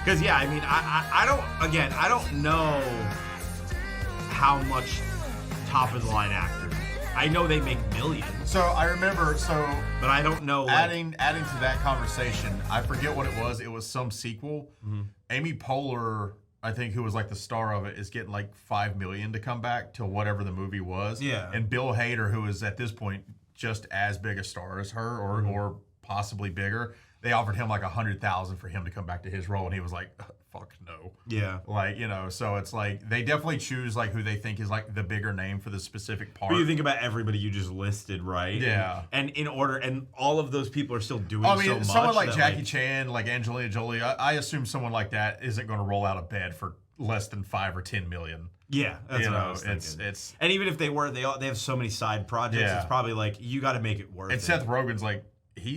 Because I mean, I don't know how much top of the line actors. I know they make millions. So I remember, but I don't know. Adding to that conversation, I forget what it was. It was some sequel. Mm-hmm. Amy Poehler, I think, who was like the star of it, is getting like $5 million to come back to whatever the movie was. Yeah. And Bill Hader, who is at this point just as big a star as her, or possibly bigger, they offered him like $100,000 for him to come back to his role, and he was like, "Fuck no." Yeah. Like, so it's like they definitely choose like who they think is like the bigger name for the specific part. But you think about everybody you just listed, right? Yeah. And in order, and all of those people are still doing so much. Someone like Jackie Chan, like Angelina Jolie, I assume someone like that isn't going to roll out of bed for less than 5 or 10 million. Yeah, that's what I was thinking. It's and even if they were, they have so many side projects. Yeah. It's probably like you got to make it worth it. And Seth Rogen's like.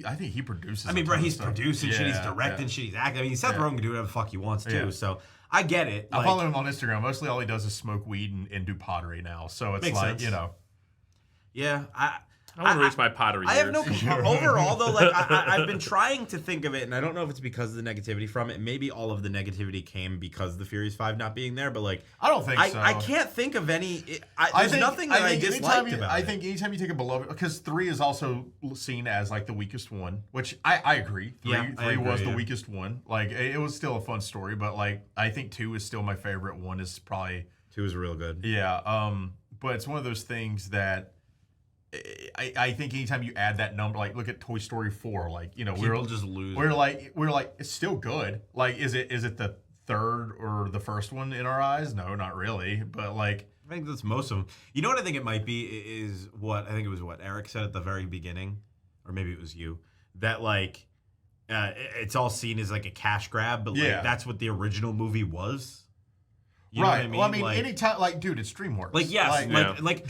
I think he produces. I mean, bro, he's producing shit, he's directing shit, he's acting. I mean, Seth Rogen can do whatever the fuck he wants to. Yeah. So I get it. I follow him on Instagram. Mostly, all he does is smoke weed and do pottery now. So it's like sense. Yeah, I want to reach my pottery. I have no overall though. Like I've been trying to think of it, and I don't know if it's because of the negativity from it. Maybe all of the negativity came because of the Furious 5 not being there. But like, I don't think so. I can't think of any. There's nothing that I disliked about it. I think anytime you take a beloved, because 3 is also seen as like the weakest one, which I agree. 3 was the weakest one. Like it was still a fun story, but like I think 2 is still my favorite one. Is probably 2 is real good. Yeah. But it's one of those things that. I think anytime you add that number, like look at Toy Story 4, like people just lose. We're like it's still good. Like is it the third or the first one in our eyes? No, not really. But like I think that's most of them. You know what I think it might be is what I think it was what Eric said at the very beginning, or maybe it was you, that like it's all seen as like a cash grab, but like that's what the original movie was. You know what I mean? Well, I mean, anytime, like, dude, it's DreamWorks. Like, yes, like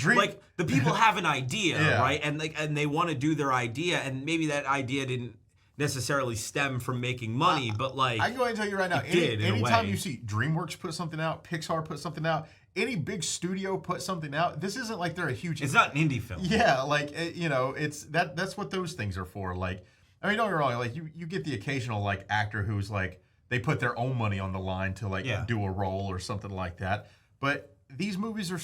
the people have an idea, right? And they want to do their idea, and maybe that idea didn't necessarily stem from making money, but like I can go ahead and tell you right now, anytime you see DreamWorks put something out, Pixar put something out, any big studio put something out, this isn't like they're a huge. It's not an indie film. Yeah, like it's that's what those things are for. Like, I mean, don't get me wrong, like you get the occasional like actor who's like. They put their own money on the line to like do a role or something like that. But these movies are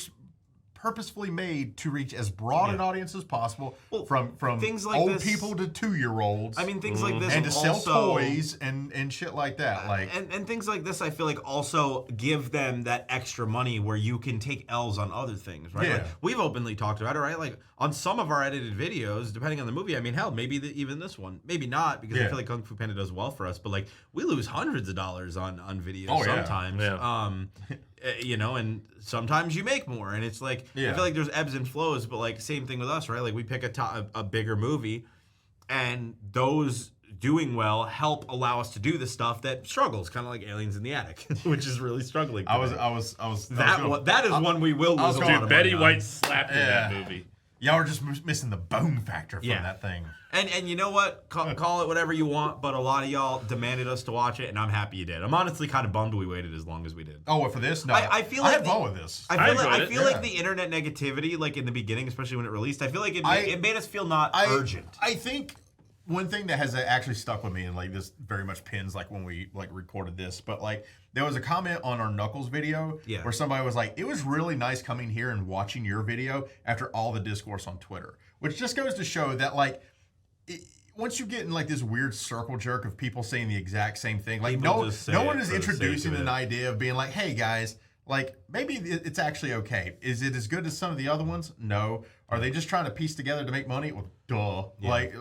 purposefully made to reach as broad an audience as possible, from things like old people to 2-year-olds. I mean, things like this, and to sell toys and shit like that. Like and things like this, I feel like also give them that extra money where you can take L's on other things, right? Yeah. Like, we've openly talked about it, right? Like on some of our edited videos, depending on the movie. I mean, hell, maybe even this one, maybe not, because I feel like Kung Fu Panda does well for us. But like, we lose hundreds of dollars on videos sometimes. And sometimes you make more, and it's like I feel like there's ebbs and flows, but like same thing with us, right? Like we pick a bigger movie, and those doing well help allow us to do the stuff that struggles, kind of like Aliens in the Attic, which is really struggling. That is one we will lose. Dude, Betty White slapped in that movie. Y'all are just missing the boom factor from that thing. And you know what? Call it whatever you want, but a lot of y'all demanded us to watch it, and I'm happy you did. I'm honestly kind of bummed we waited as long as we did. Oh, for this? No. I feel like I had fun with this. I feel like the internet negativity, like in the beginning, especially when it released, I feel like it made us feel not urgent. I think one thing that has actually stuck with me, and like this very much pins like when we like recorded this, but like there was a comment on our Knuckles video where somebody was like, it was really nice coming here and watching your video after all the discourse on Twitter, which just goes to show that like once you get in like this weird circle jerk of people saying the exact same thing, like no one is introducing an idea of being like, hey guys, like maybe it's actually okay. Is it as good as some of the other ones? No. Are they just trying to piece together to make money? Well, duh. Like.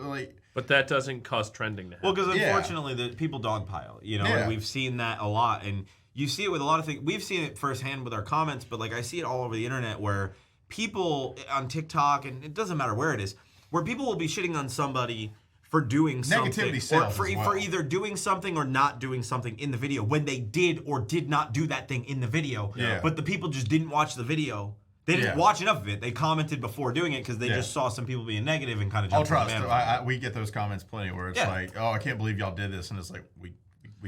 But that doesn't cause trending to happen. Well, because unfortunately, the people dogpile, and we've seen that a lot. And you see it with a lot of things. We've seen it firsthand with our comments, but like I see it all over the internet where people on TikTok, and it doesn't matter where it is, where people will be shitting on somebody for doing something. Negativity sells for either doing something or not doing something in the video when they did or did not do that thing in the video. Yeah. But the people just didn't watch the video. They didn't watch enough of it. They commented before doing it because they just saw some people being negative and kind of jumped on the bandwagon. We get those comments plenty where it's like, oh, I can't believe y'all did this. And it's like, we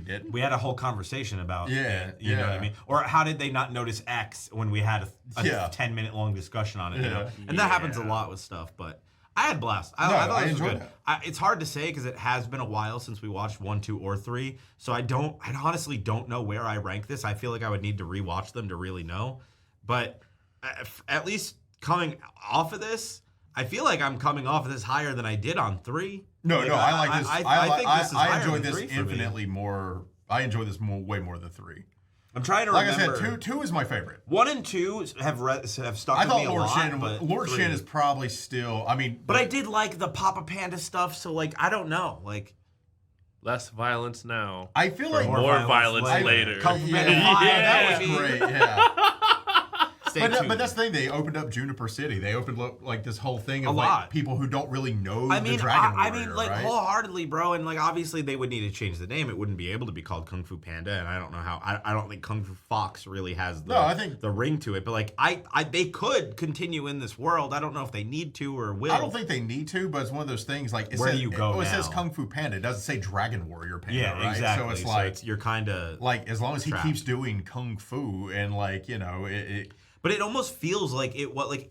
did. We had a whole conversation about it. You know what I mean? Or how did they not notice X when we had a 10-minute long discussion on it? You know? And that happens a lot with stuff. But I had blast. I thought this was good. it. It's hard to say because it has been a while since we watched 1, 2, or 3. So I honestly don't know where I rank this. I feel like I would need to rewatch them to really know. But at least coming off of this, I feel like I'm coming off of this higher than I did on 3. No, I like this. I think this is I higher enjoyed than this 3 for me. infinitely more. I enjoy this way more than 3. I'm trying to remember. Like I said, two is my favorite. 1 and 2 have stuck I with me thought a lot. But Lord 3. Shin is probably still. I mean, but I did like the Papa Panda stuff. So like, I don't know. Like, less violence now. I feel like more violence later. Kung Fu Panda Yeah, 5, that was great. Yeah. But that's the thing. They opened up Juniper City. They opened up like this whole thing of A like lot. people who don't really know I the mean, Dragon Warrior. I mean, like right? wholeheartedly, bro. And like, obviously, they would need to change the name. It wouldn't be able to be called Kung Fu Panda. And I don't know how. I don't think Kung Fu Fox really has the ring to it. But like, they could continue in this world. I don't know if they need to or will. I don't think they need to, but it's one of those things. Like, where do you go? It says Kung Fu Panda. It doesn't say Dragon Warrior Panda. Yeah, right? exactly. So it's like you're kind of like as long as he trapped. keeps doing kung fu and like it. But it almost feels like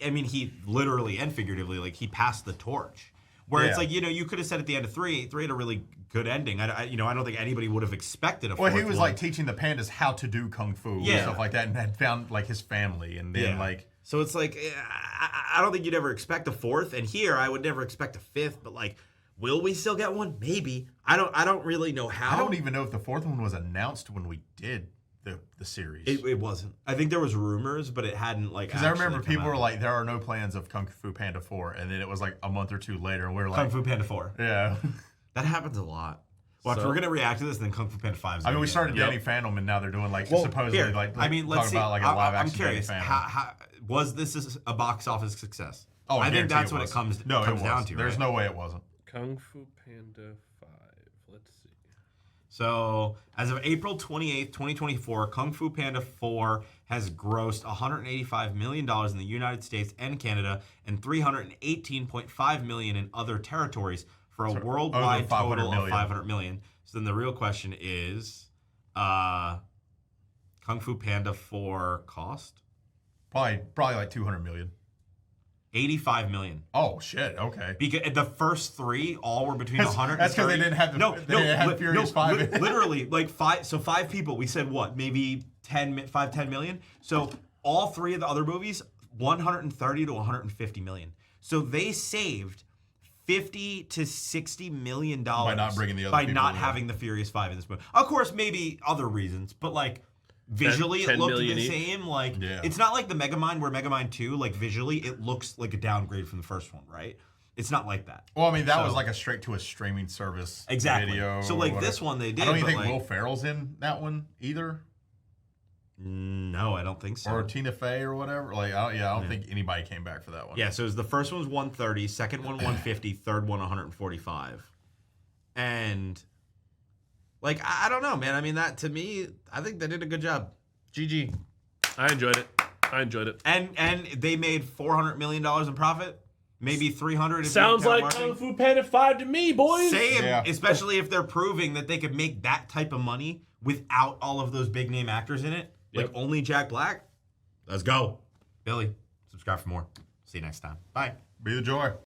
I mean, he literally and figuratively, like, he passed the torch. Where it's like, you could have said at the end of 3 had a really good ending. I don't think anybody would have expected a fourth Well, he was one. like teaching the pandas how to do kung fu and stuff like that, and had found like his family, and then like. So it's like, I don't think you'd ever expect a 4th, and here I would never expect a 5th. But like, will we still get one? Maybe. I don't really know how. I don't even know if the 4th one was announced when we did the series. It wasn't. I think there was rumors, but it hadn't like. Because I remember people were like, "There are no plans of Kung Fu Panda 4," and then it was like a month or 2 later, and we were like, Kung Fu Panda 4. Yeah, that happens a lot. Watch, we're gonna react to this, and then Kung Fu Panda 5. I mean, we started Danny Phantom, and now they're doing like supposedly here, like I mean, let's talking see. about like a live action. I'm curious. Danny Phantom. How was this a box office success? Oh, I think that's it what was. it comes No, it was. down to. There's right? no way it wasn't. Kung Fu Panda 5. Let's see. So, as of April 28th, 2024, Kung Fu Panda 4 has grossed $185 million in the United States and Canada and $318.5 million in other territories for a worldwide total of $500 million. So then the real question is, Kung Fu Panda 4 cost? Probably like 200 million. 85 million. Oh shit! Okay. Because the first 3 all were between 100. That's because they didn't have the they didn't have Furious 5. Literally, like 5. So 5 people. We said what? Maybe 10 million. So all 3 of the other movies, 130 to 150 million. So they saved 50 to 60 million dollars by not bringing the other by people not in. having the Furious 5 in this movie. Of course, maybe other reasons, but like. Visually, 10 it looked million the each? same. Like, it's not like the Megamind, where Megamind 2, like, visually, it looks like a downgrade from the first one, right? It's not like that. Well, I mean, that was like a straight to a streaming service video. So, like, this one they did. I don't even think like, Will Ferrell's in that one either. No, I don't think so. Or Tina Fey or whatever. Like, I don't think anybody came back for that one. Yeah, so it was the first one was 130, second one 150, third one 145. And... like, I don't know, man. I mean, that, to me, I think they did a good job. GG. I enjoyed it. And they made $400 million in profit. Maybe 300 if Sounds you count like marketing. Kung Fu Panda 5 to me, boys. Same, Yeah. especially if they're proving that they could make that type of money without all of those big name actors in it. Like, Yep. only Jack Black. Let's go. Billy, subscribe for more. See you next time. Bye. Be the joy.